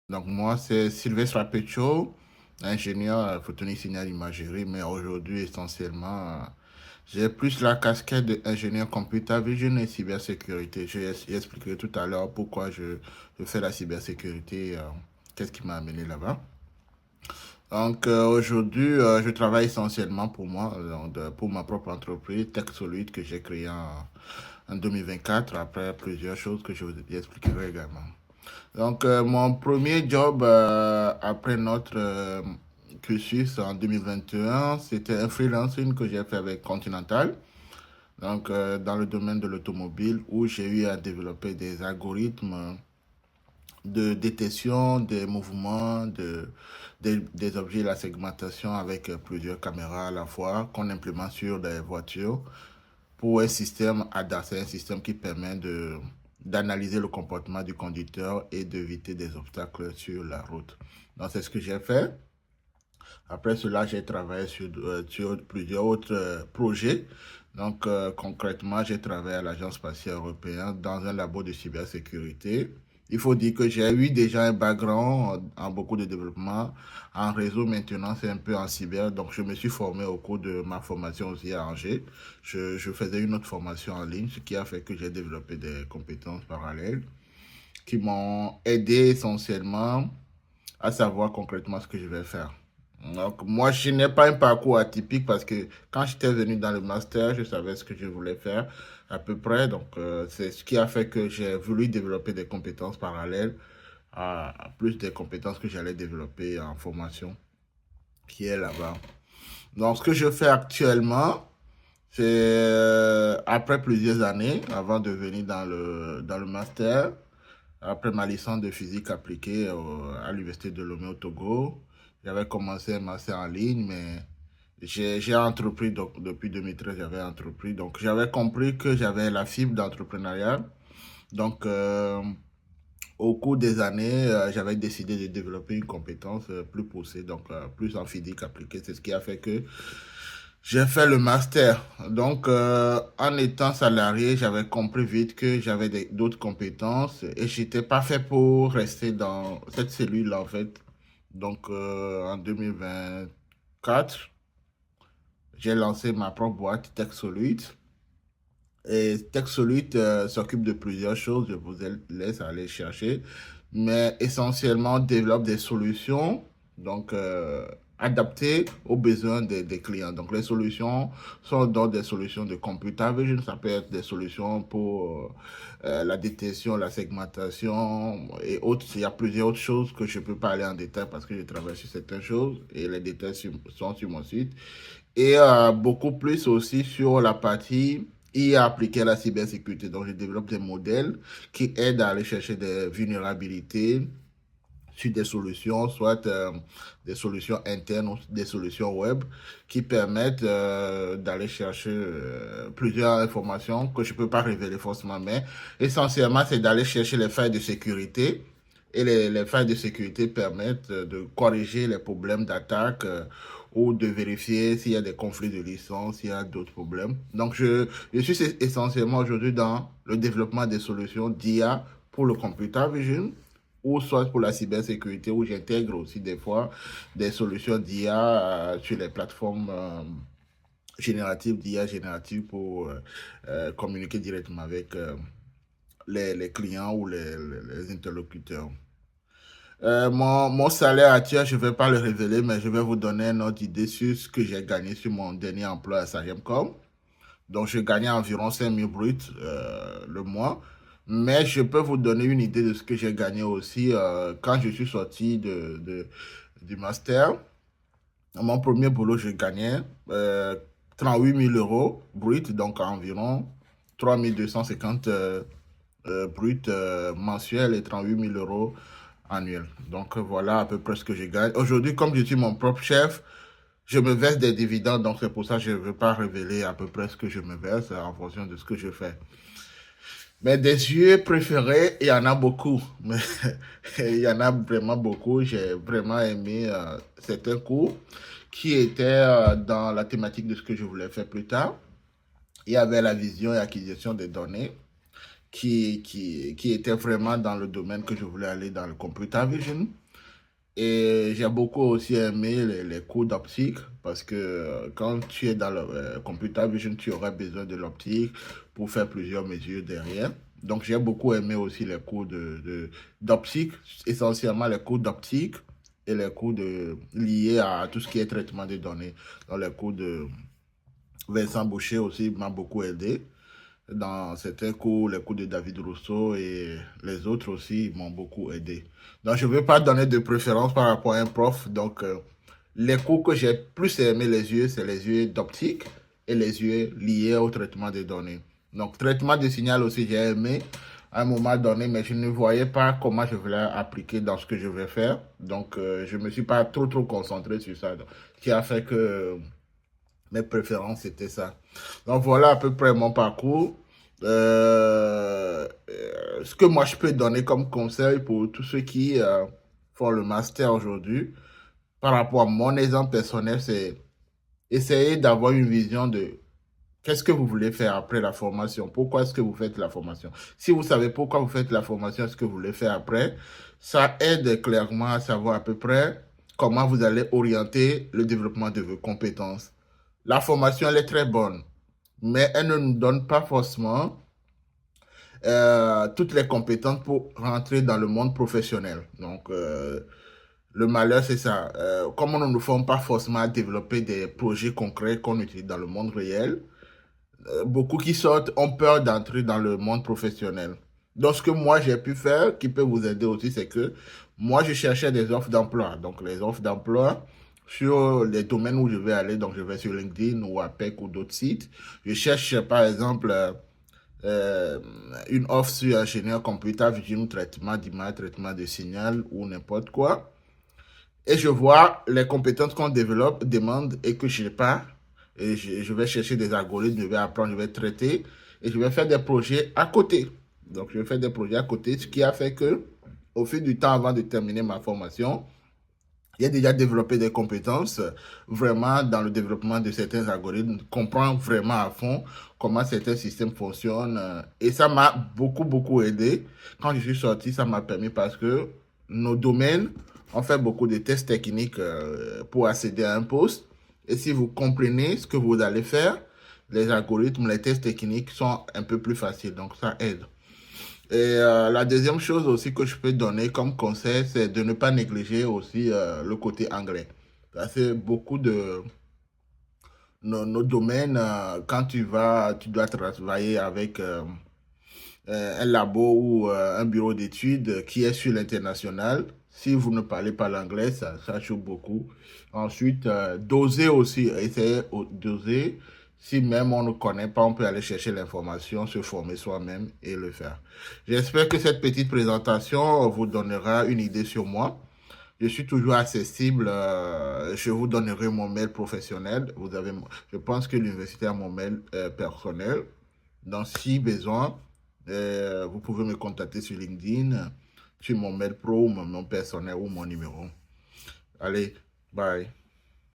Donc moi, c'est Sylvestre Apetcho, ingénieur photonique signal imagerie, mais aujourd'hui essentiellement, j'ai plus la casquette d'ingénieur computer vision et cybersécurité. J'expliquerai tout à l'heure pourquoi je fais la cybersécurité, qu'est-ce qui m'a amené là-bas. Donc aujourd'hui, je travaille essentiellement pour moi, pour ma propre entreprise, TechSolid, que j'ai créée en 2024, après plusieurs choses que je vous expliquerai également. Donc, mon premier job après notre cursus en 2021, c'était un freelancing que j'ai fait avec Continental. Donc, dans le domaine de l'automobile, où j'ai eu à développer des algorithmes de détection des mouvements des objets, la segmentation avec plusieurs caméras à la fois qu'on implémente sur des voitures pour un système ADAS, un système qui permet d'analyser le comportement du conducteur et d'éviter des obstacles sur la route. Donc, c'est ce que j'ai fait. Après cela, j'ai travaillé sur plusieurs autres projets. Donc, concrètement, j'ai travaillé à l'Agence spatiale européenne dans un labo de cybersécurité. Il faut dire que j'ai eu déjà un background en beaucoup de développement, en réseau maintenance et un peu en cyber. Donc, je me suis formé au cours de ma formation aussi à Angers. Je faisais une autre formation en ligne, ce qui a fait que j'ai développé des compétences parallèles qui m'ont aidé essentiellement à savoir concrètement ce que je vais faire. Donc, moi, je n'ai pas un parcours atypique parce que quand j'étais venu dans le master, je savais ce que je voulais faire à peu près. Donc, c'est ce qui a fait que j'ai voulu développer des compétences parallèles à plus des compétences que j'allais développer en formation qui est là-bas. Donc, ce que je fais actuellement, c'est après plusieurs années, avant de venir dans le master, après ma licence de physique appliquée à l'Université de Lomé au Togo, j'avais commencé un master en ligne, mais j'ai entrepris, donc depuis 2013, j'avais entrepris. Donc j'avais compris que j'avais la fibre d'entrepreneuriat. Donc au cours des années, j'avais décidé de développer une compétence plus poussée, donc plus en physique appliquée. C'est ce qui a fait que j'ai fait le master. Donc, en étant salarié, j'avais compris vite que j'avais d'autres compétences et j'étais pas fait pour rester dans cette cellule-là, en fait. Donc, en 2024, j'ai lancé ma propre boîte, TechSolid. Et TechSolid s'occupe de plusieurs choses, je vous laisse aller chercher, mais essentiellement développe des solutions donc adaptées aux besoins des clients. Donc les solutions sont donc des solutions de computer vision, ça peut être des solutions pour la détection, la segmentation et autres. Il y a plusieurs autres choses que je ne peux pas aller en détail parce que je travaille sur certaines choses et les détails sont sur mon site. Et beaucoup plus aussi sur la partie IA appliquée à la cybersécurité. Donc, je développe des modèles qui aident à aller chercher des vulnérabilités sur des solutions, soit des solutions internes ou des solutions web, qui permettent d'aller chercher plusieurs informations que je ne peux pas révéler forcément, mais essentiellement, c'est d'aller chercher les failles de sécurité. Et les failles de sécurité permettent de corriger les problèmes d'attaque ou de vérifier s'il y a des conflits de licence, s'il y a d'autres problèmes. Donc, je suis essentiellement aujourd'hui dans le développement des solutions d'IA pour le computer vision ou soit pour la cybersécurité où j'intègre aussi des fois des solutions d'IA sur les plateformes génératives, d'IA générative pour communiquer directement avec les clients ou les interlocuteurs. Mon salaire actuel, je ne vais pas le révéler, mais je vais vous donner une autre idée sur ce que j'ai gagné sur mon dernier emploi à Sagemcom. Donc, je gagnais environ 5 000 bruts le mois. Mais je peux vous donner une idée de ce que j'ai gagné aussi quand je suis sorti du master. Mon premier boulot, je gagnais 38 000 euros bruts, donc environ 3 250 bruts mensuels et 38 000 euros annuels. Donc voilà à peu près ce que je gagne. Aujourd'hui, comme je suis mon propre chef, je me verse des dividendes, donc c'est pour ça que je ne veux pas révéler à peu près ce que je me verse en fonction de ce que je fais. Mais des yeux préférés, il y en a beaucoup. Mais il y en a vraiment beaucoup. J'ai vraiment aimé certains cours qui étaient dans la thématique de ce que je voulais faire plus tard. Il y avait la vision et acquisition des données qui était vraiment dans le domaine que je voulais aller dans le computer vision. Et j'ai beaucoup aussi aimé les cours d'optique parce que quand tu es dans le computer vision, tu auras besoin de l'optique pour faire plusieurs mesures derrière. Donc j'ai beaucoup aimé aussi les cours d'optique, essentiellement les cours d'optique et les cours liés à tout ce qui est traitement des données. Dans les cours de Vincent Boucher aussi m'a beaucoup aidé. Dans certains cours, les cours de David Rousseau et les autres aussi m'ont beaucoup aidé. Donc, je ne vais pas donner de préférence par rapport à un prof. Donc, les cours que j'ai plus aimé les yeux, c'est les yeux d'optique et les yeux liés au traitement des données. Donc, traitement de signal aussi, j'ai aimé à un moment donné, mais je ne voyais pas comment je voulais appliquer dans ce que je vais faire. Donc, je ne me suis pas trop concentré sur ça. Donc, ce qui a fait que mes préférences, c'était ça. Donc voilà à peu près mon parcours. Ce que moi je peux donner comme conseil pour tous ceux qui font le master aujourd'hui, par rapport à mon exemple personnel, c'est essayer d'avoir une vision de qu'est-ce que vous voulez faire après la formation. Pourquoi est-ce que vous faites la formation? Si vous savez pourquoi vous faites la formation, ce que vous voulez faire après, ça aide clairement à savoir à peu près comment vous allez orienter le développement de vos compétences. La formation, elle est très bonne, mais elle ne nous donne pas forcément toutes les compétences pour rentrer dans le monde professionnel. Donc, le malheur, c'est ça. Comme on ne nous forme pas forcément à développer des projets concrets qu'on utilise dans le monde réel, beaucoup qui sortent ont peur d'entrer dans le monde professionnel. Donc, ce que moi, j'ai pu faire, qui peut vous aider aussi, c'est que moi, je cherchais des offres d'emploi. Donc, les offres d'emploi sur les domaines où je vais aller. Donc, je vais sur LinkedIn ou APEC ou d'autres sites. Je cherche, par exemple, euh, une offre sur ingénieur computer vision, traitement d'image, traitement de signal ou n'importe quoi. Et je vois les compétences qu'on développe, demande et que je n'ai pas. Et je vais chercher des algorithmes, je vais apprendre, je vais traiter et je vais faire des projets à côté. Donc, je vais faire des projets à côté, ce qui a fait que, au fil du temps, avant de terminer ma formation, j'ai déjà développé des compétences vraiment dans le développement de certains algorithmes, comprendre vraiment à fond comment certains systèmes fonctionnent. Et ça m'a beaucoup aidé. Quand je suis sorti, ça m'a permis parce que nos domaines, on fait beaucoup de tests techniques pour accéder à un poste. Et si vous comprenez ce que vous allez faire, les algorithmes, les tests techniques sont un peu plus faciles. Donc, ça aide. Et la deuxième chose aussi que je peux donner comme conseil, c'est de ne pas négliger aussi le côté anglais. Parce que beaucoup de nos domaines, quand tu dois travailler avec un labo ou un bureau d'études qui est sur l'international, si vous ne parlez pas l'anglais, ça choque beaucoup. Ensuite, doser aussi, essayer d'oser. Si même on ne connaît pas, on peut aller chercher l'information, se former soi-même et le faire. J'espère que cette petite présentation vous donnera une idée sur moi. Je suis toujours accessible. Je vous donnerai mon mail professionnel. Je pense que l'université a mon mail personnel. Donc, si besoin, vous pouvez me contacter sur LinkedIn, sur mon mail pro, mon personnel ou mon numéro. Allez, bye.